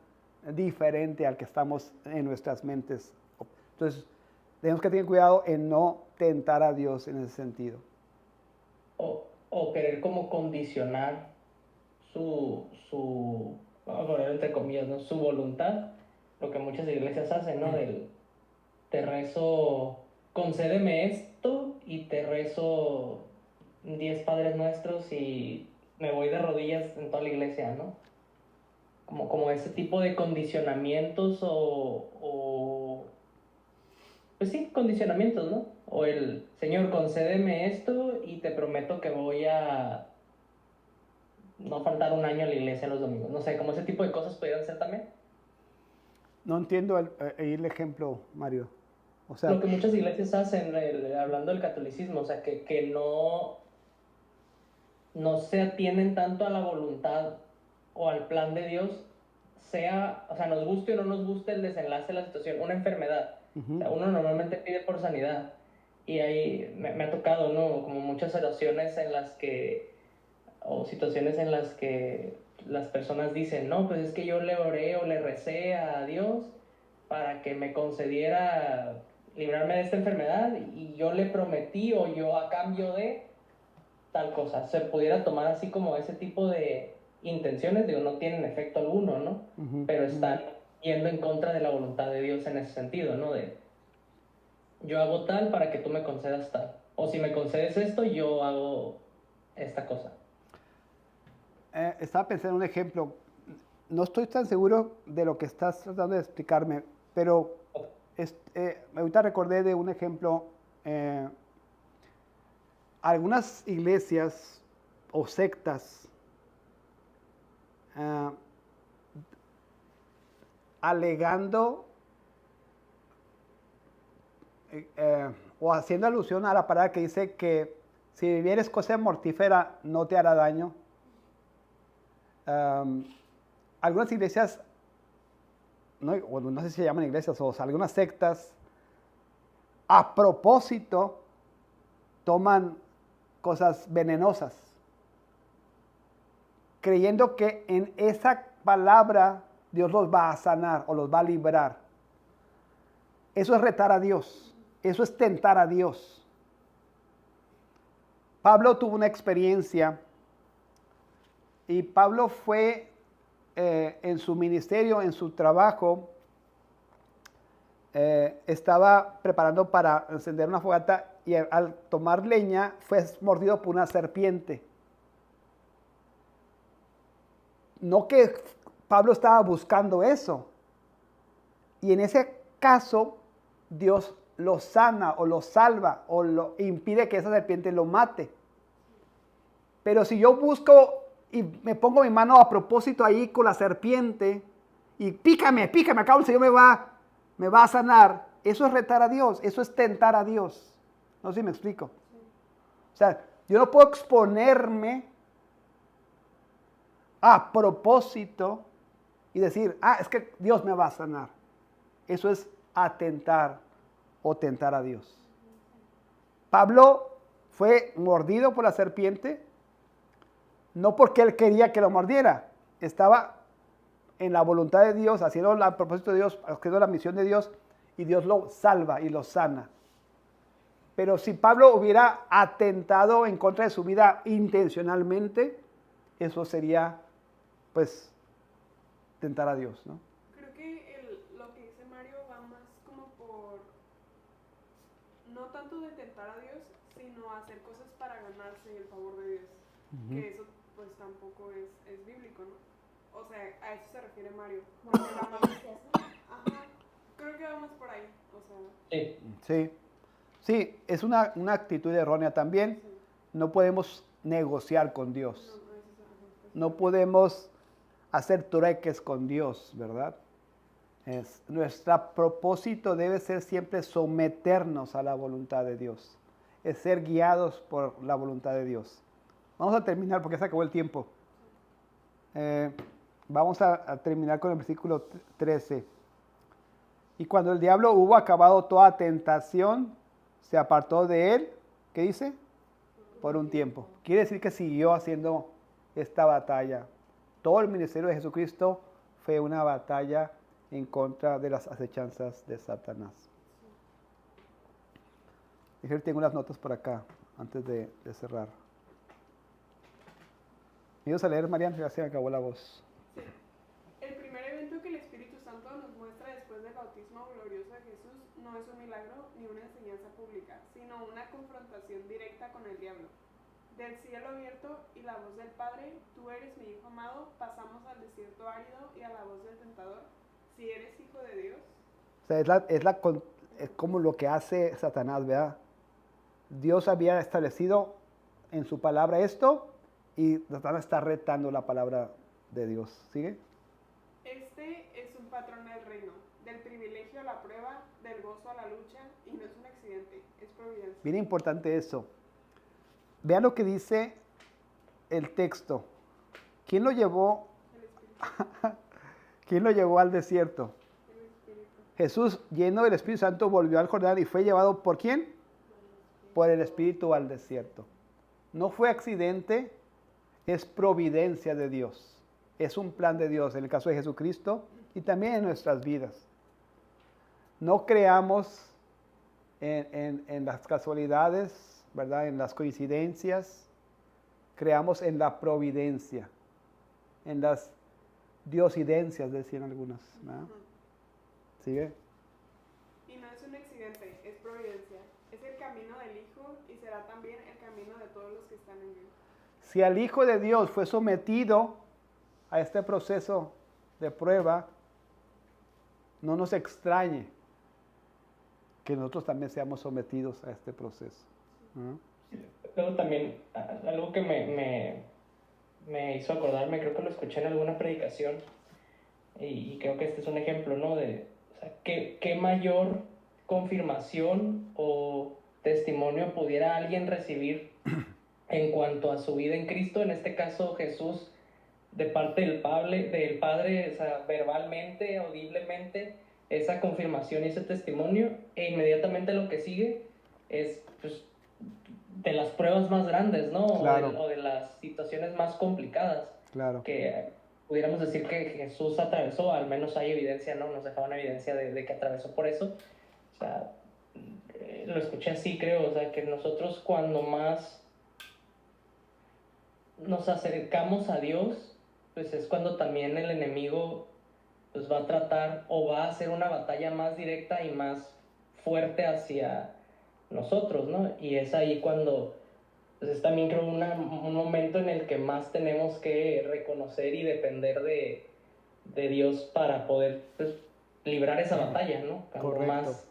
diferente al que estamos en nuestras mentes. Entonces, tenemos que tener cuidado en no tentar a Dios en ese sentido. O querer como condicionar vamos a poner entre comillas, ¿no? Su voluntad, lo que muchas iglesias hacen, ¿no? Te rezo, concédeme esto y te rezo 10 Padres Nuestros y me voy de rodillas en toda la iglesia, ¿no? Como ese tipo de condicionamientos pues sí, condicionamientos, ¿no? O el, Señor, concédeme esto y te prometo que voy a no faltar un año a la iglesia los domingos. No sé, como ese tipo de cosas pudieran ser también. No entiendo el ejemplo, Mario. O sea, lo que muchas iglesias hacen, hablando del catolicismo, o sea, que no se atienen tanto a la voluntad o al plan de Dios, o sea, nos guste o no nos guste el desenlace de la situación, una enfermedad. O sea, uno normalmente pide por sanidad y ahí me ha tocado, ¿no? Como muchas oraciones en las que, o situaciones en las que las personas dicen, no, pues es que yo le oré o le recé a Dios para que me concediera librarme de esta enfermedad y yo le prometí o yo a cambio de tal cosa. Se pudiera tomar así como ese tipo de intenciones, digo, no tienen efecto alguno, ¿no? Ujú. Pero están yendo en contra de la voluntad de Dios en ese sentido, ¿no? De yo hago tal para que tú me concedas tal. O si me concedes esto, yo hago esta cosa. Estaba pensando en un ejemplo. No estoy tan seguro de lo que estás tratando de explicarme, pero ahorita recordé de un ejemplo. Algunas iglesias o sectas alegando o haciendo alusión a la palabra que dice que si vivieres cosa mortífera no te hará daño. Algunas iglesias, no sé si se llaman iglesias o algunas sectas, a propósito toman cosas venenosas, creyendo que en esa palabra Dios los va a sanar o los va a librar. Eso es retar a Dios, eso es tentar a Dios. Pablo tuvo una experiencia y Pablo fue en su ministerio, en su trabajo, estaba preparando para encender una fogata y al tomar leña fue mordido por una serpiente. No que Pablo estaba buscando eso. Y en ese caso, Dios lo sana o lo salva o lo impide que esa serpiente lo mate. Pero si yo busco y me pongo mi mano a propósito ahí con la serpiente y pícame, acá el Señor me va a sanar, eso es retar a Dios, eso es tentar a Dios. No sé si me explico. O sea, yo no puedo exponerme a propósito y decir, es que Dios me va a sanar. Eso es atentar o tentar a Dios. Pablo fue mordido por la serpiente, no porque él quería que lo mordiera, estaba en la voluntad de Dios, haciendo el propósito de Dios, haciendo la misión de Dios, y Dios lo salva y lo sana. Pero si Pablo hubiera atentado en contra de su vida intencionalmente, eso sería, pues, tentar a Dios, ¿no? Creo que lo que dice Mario va más como por, no tanto de tentar a Dios, sino hacer cosas para ganarse el favor de Dios. Uh-huh. Que eso pues tampoco es bíblico, ¿no? O sea, a eso se refiere Mario. Porque va más, ajá, creo que va más por ahí, o sea. Sí, es una actitud errónea también. Sí. No podemos negociar con Dios. No podemos hacer trueques con Dios, ¿verdad? Nuestro propósito debe ser siempre someternos a la voluntad de Dios. Es ser guiados por la voluntad de Dios. Vamos a terminar porque se acabó el tiempo. Vamos a terminar con el versículo 13. Y cuando el diablo hubo acabado toda tentación, se apartó de él, ¿qué dice? Por un tiempo. Quiere decir que siguió haciendo esta batalla. Todo el ministerio de Jesucristo fue una batalla en contra de las acechanzas de Satanás. Yo tengo unas notas por acá, antes de cerrar. ¿Me ibas a leer, Mariana? Ya se me acabó la voz. Sí. El primer evento que el Espíritu Santo nos muestra después del bautismo glorioso de Jesús no es un milagro ni una enseñanza pública, sino una confrontación directa con el diablo. Del cielo abierto y la voz del Padre, tú eres mi Hijo amado, pasamos al desierto árido y a la voz del tentador, si eres Hijo de Dios. O sea, es como lo que hace Satanás, ¿verdad? Dios había establecido en su palabra esto y Satanás está retando la palabra de Dios. ¿Sigue? Este es un patrón del reino, del privilegio a la prueba, del gozo a la lucha, y no es un accidente, es providencia. Bien importante eso. Vean lo que dice el texto. ¿Quién lo llevó? ¿Quién lo llevó al desierto? El Espíritu. Jesús, lleno del Espíritu Santo, volvió al Jordán y fue llevado ¿por quién? Por el Espíritu al desierto. No fue accidente, es providencia de Dios. Es un plan de Dios en el caso de Jesucristo y también en nuestras vidas. No creamos en las casualidades, ¿verdad? En las coincidencias. Creamos en la providencia, en las diosidencias, decían algunos, ¿verdad? ¿Sigue? Y no es un accidente, es providencia. Es el camino del Hijo y será también el camino de todos los que están en él. Si el Hijo de Dios fue sometido a este proceso de prueba, no nos extrañe que nosotros también seamos sometidos a este proceso. ¿No? Luego también, algo que me hizo acordarme, creo que lo escuché en alguna predicación, y creo que este es un ejemplo, ¿no? De, o sea, ¿qué mayor confirmación o testimonio pudiera alguien recibir en cuanto a su vida en Cristo? En este caso, Jesús, de parte del Padre, o sea, verbalmente, audiblemente, esa confirmación y ese testimonio, e inmediatamente lo que sigue es, pues, de las pruebas más grandes, ¿no? Claro. O de las situaciones más complicadas. Claro. Que pudiéramos decir que Jesús atravesó, al menos hay evidencia, ¿no? Nos dejaba una evidencia de que atravesó por eso. O sea, lo escuché así, creo, o sea, que nosotros cuando más nos acercamos a Dios, pues es cuando también el enemigo pues va a tratar o va a hacer una batalla más directa y más fuerte hacia nosotros, ¿no? Y es ahí cuando, pues es también creo un momento en el que más tenemos que reconocer y depender de Dios para poder, pues, librar esa batalla, ¿no? Cuando Correcto. más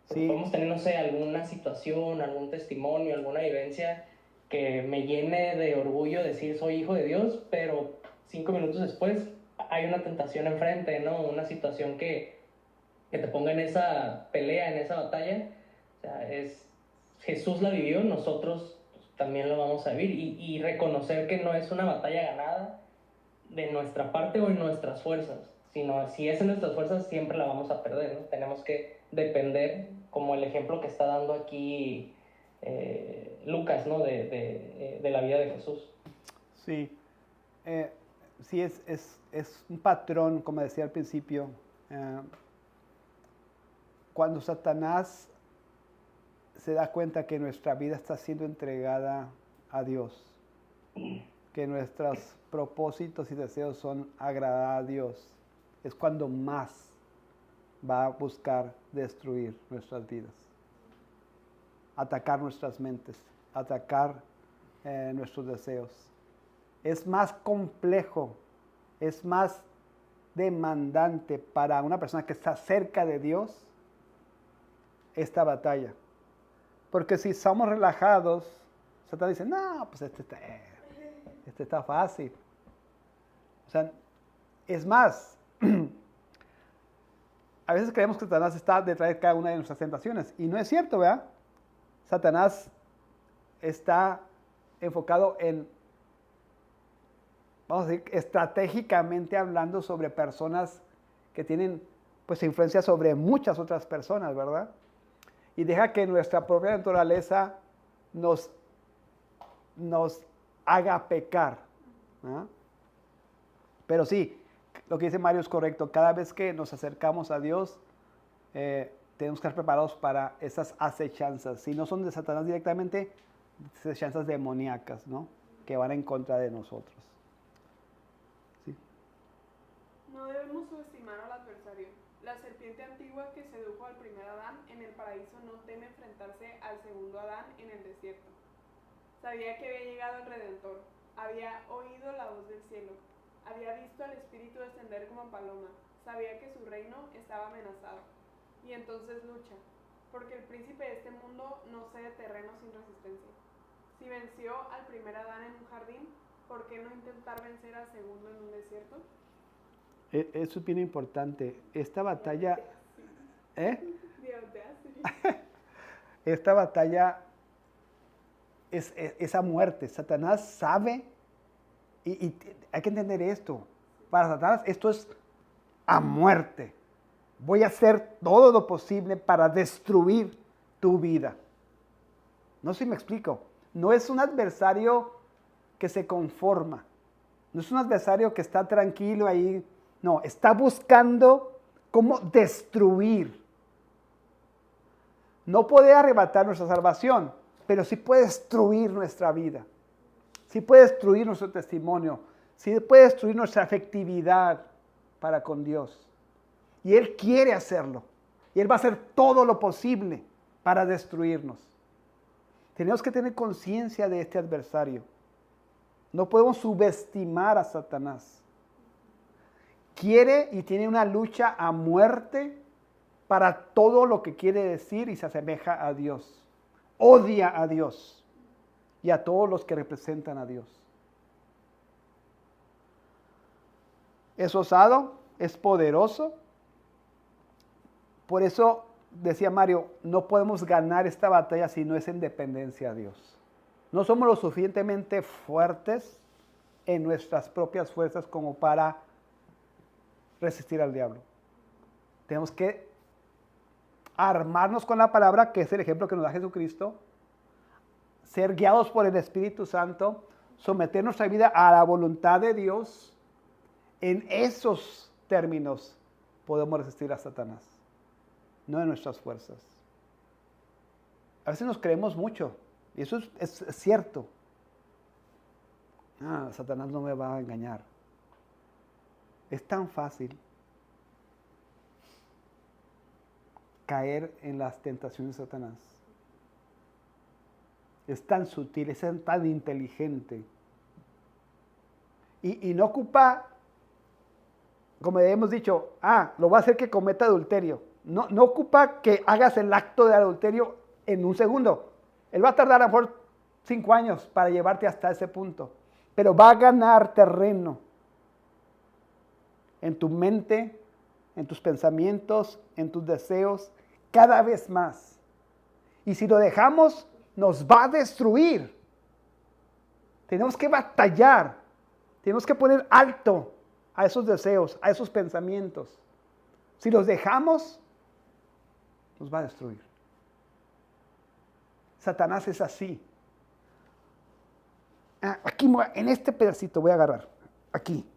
Sí. podemos tener, no sé, alguna situación, algún testimonio, alguna vivencia que me llene de orgullo decir soy hijo de Dios, pero 5 minutos después hay una tentación enfrente, ¿no? Una situación que te ponga en esa pelea, en esa batalla. O sea, Jesús la vivió, nosotros pues, también lo vamos a vivir y reconocer que no es una batalla ganada de nuestra parte o en nuestras fuerzas, sino si es en nuestras fuerzas siempre la vamos a perder, ¿no? Tenemos que depender, como el ejemplo que está dando aquí Lucas, ¿no? De la vida de Jesús. Sí. Sí, es un patrón, como decía al principio. Cuando Satanás se da cuenta que nuestra vida está siendo entregada a Dios, que nuestros propósitos y deseos son agradar a Dios, es cuando más va a buscar destruir nuestras vidas, atacar nuestras mentes, atacar nuestros deseos. Es más complejo, es más demandante para una persona que está cerca de Dios esta batalla. Porque si somos relajados, Satanás dice, no, pues este está fácil. O sea, es más, a veces creemos que Satanás está detrás de cada una de nuestras tentaciones. Y no es cierto, ¿verdad? Satanás está enfocado en, vamos a decir, estratégicamente hablando sobre personas que tienen, pues, influencia sobre muchas otras personas, ¿verdad? Y deja que nuestra propia naturaleza nos haga pecar. ¿No? Pero sí, lo que dice Mario es correcto. Cada vez que nos acercamos a Dios, tenemos que estar preparados para esas acechanzas. Si no son de Satanás directamente, acechanzas demoníacas, ¿no? Que van en contra de nosotros. Sí. No debemos subestimar al adversario. La serpiente antigua que sedujo al primer Adán en el paraíso no teme enfrentarse al segundo Adán en el desierto. Sabía que había llegado el Redentor, había oído la voz del cielo, había visto al Espíritu descender como paloma, sabía que su reino estaba amenazado. Y entonces lucha, porque el príncipe de este mundo no cede terreno sin resistencia. Si venció al primer Adán en un jardín, ¿por qué no intentar vencer al segundo en un desierto? Eso es bien importante. Esta batalla, esta batalla es a muerte. Satanás sabe, y hay que entender esto. Para Satanás esto es a muerte. Voy a hacer todo lo posible para destruir tu vida. No sé si me explico. No es un adversario que se conforma. No es un adversario que está tranquilo ahí. No, está buscando cómo destruir. No puede arrebatar nuestra salvación, pero sí puede destruir nuestra vida. Sí puede destruir nuestro testimonio. Sí puede destruir nuestra afectividad para con Dios. Y Él quiere hacerlo. Y Él va a hacer todo lo posible para destruirnos. Tenemos que tener conciencia de este adversario. No podemos subestimar a Satanás. Quiere y tiene una lucha a muerte para todo lo que quiere decir y se asemeja a Dios. Odia a Dios y a todos los que representan a Dios. Es osado, es poderoso. Por eso decía Mario, no podemos ganar esta batalla si no es en dependencia a Dios. No somos lo suficientemente fuertes en nuestras propias fuerzas como para resistir al diablo. Tenemos que armarnos con la palabra, que es el ejemplo que nos da Jesucristo, ser guiados por el Espíritu Santo, someter nuestra vida a la voluntad de Dios. En esos términos podemos resistir a Satanás, no en nuestras fuerzas. A veces nos creemos mucho, y eso es cierto. Satanás no me va a engañar. Es tan fácil caer en las tentaciones de Satanás. Es tan sutil, es tan inteligente. Y no ocupa, como hemos dicho, lo va a hacer que cometa adulterio. No ocupa que hagas el acto de adulterio en un segundo. Él va a tardar a lo mejor 5 años para llevarte hasta ese punto. Pero va a ganar terreno en tu mente, en tus pensamientos, en tus deseos, cada vez más. Y si lo dejamos, nos va a destruir. Tenemos que batallar. Tenemos que poner alto a esos deseos, a esos pensamientos. Si los dejamos, nos va a destruir. Satanás es así. Aquí, en este pedacito voy a agarrar. Aquí.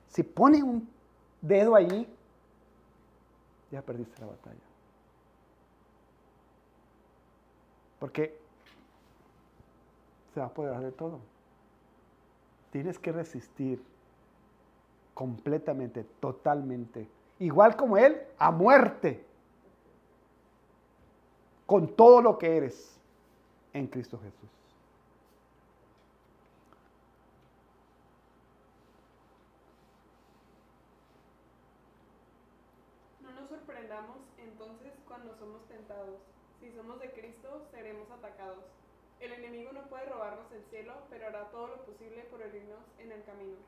Si pone un dedo ahí, ya perdiste la batalla. Porque se va a apoderar de todo. Tienes que resistir completamente, totalmente. Igual como Él, a muerte. Con todo lo que eres en Cristo Jesús. No nos sorprendamos entonces cuando somos tentados. Si somos de Cristo, seremos atacados. El enemigo no puede robarnos el cielo, pero hará todo lo posible por herirnos en el camino.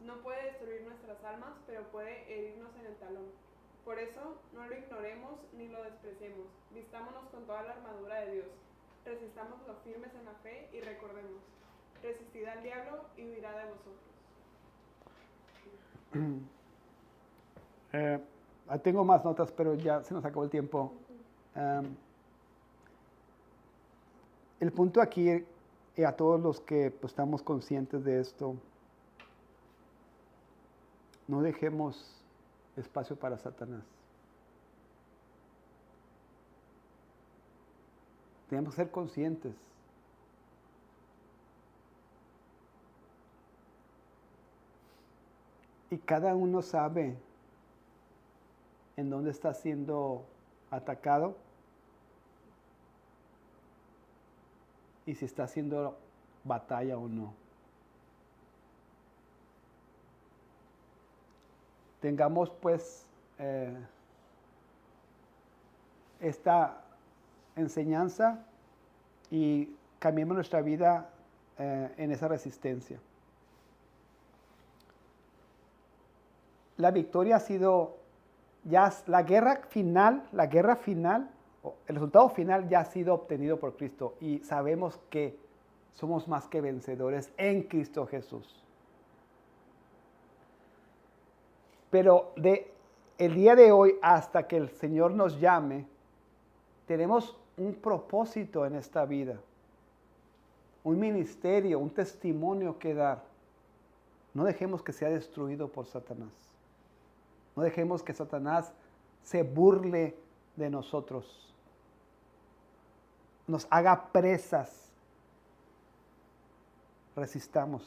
No puede destruir nuestras almas, pero puede herirnos en el talón. Por eso, no lo ignoremos ni lo despreciemos. Vistámonos con toda la armadura de Dios. Resistámoslo firmes en la fe y recordemos: resistid al diablo y huirá de vosotros. Tengo más notas, pero ya se nos acabó el tiempo. El punto aquí, y a todos los que estamos conscientes de esto, no dejemos espacio para Satanás. Tenemos que ser conscientes. Y cada uno sabe en dónde está siendo atacado y si está haciendo batalla o no. Tengamos pues esta enseñanza y cambiemos nuestra vida en esa resistencia. La victoria ha sido ya la guerra final, el resultado final ya ha sido obtenido por Cristo y sabemos que somos más que vencedores en Cristo Jesús. Pero el día de hoy hasta que el Señor nos llame, tenemos un propósito en esta vida, un ministerio, un testimonio que dar. No dejemos que sea destruido por Satanás. No dejemos que Satanás se burle de nosotros. Nos haga presas. Resistamos.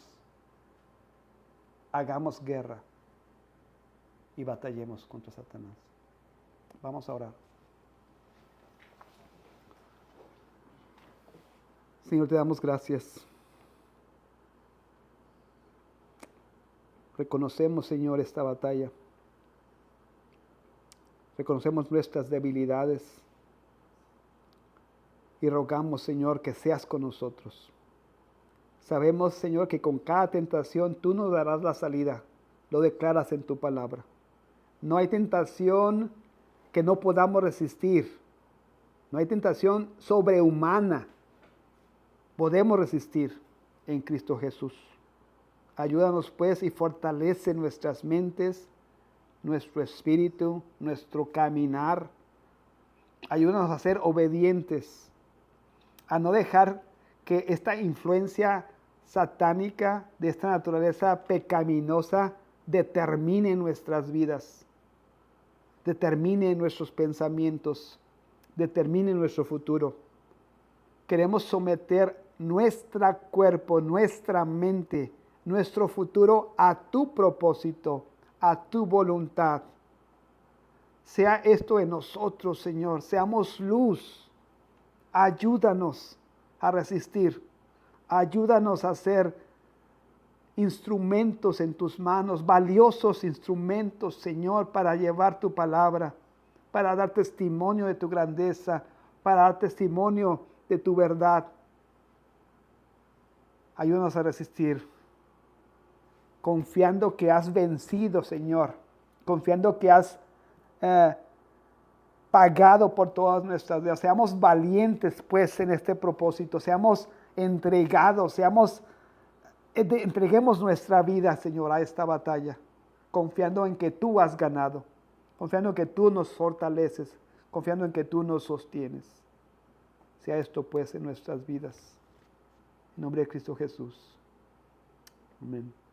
Hagamos guerra. Y batallemos contra Satanás. Vamos a orar. Señor, te damos gracias. Reconocemos, Señor, esta batalla. Reconocemos nuestras debilidades. Y rogamos, Señor, que seas con nosotros. Sabemos, Señor, que con cada tentación tú nos darás la salida. Lo declaras en tu palabra. No hay tentación que no podamos resistir. No hay tentación sobrehumana. Podemos resistir en Cristo Jesús. Ayúdanos pues y fortalece nuestras mentes, nuestro espíritu, nuestro caminar. Ayúdanos a ser obedientes, a no dejar que esta influencia satánica de esta naturaleza pecaminosa determine nuestras vidas, determine nuestros pensamientos, determine nuestro futuro. Queremos someter nuestro cuerpo, nuestra mente, nuestro futuro a tu propósito, a tu voluntad. Sea esto en nosotros, Señor. Seamos luz. Ayúdanos a resistir. Ayúdanos a ser instrumentos en tus manos, valiosos instrumentos, Señor, para llevar tu palabra, para dar testimonio de tu grandeza, para dar testimonio de tu verdad. Ayúdanos a resistir, confiando que has vencido, Señor, confiando que has pagado por todas nuestras deudas. Seamos valientes, pues, en este propósito, seamos entregados, entreguemos nuestra vida, Señor, a esta batalla, confiando en que tú has ganado, confiando en que tú nos fortaleces, confiando en que tú nos sostienes. Sea esto, pues, en nuestras vidas. En nombre de Cristo Jesús. Amén.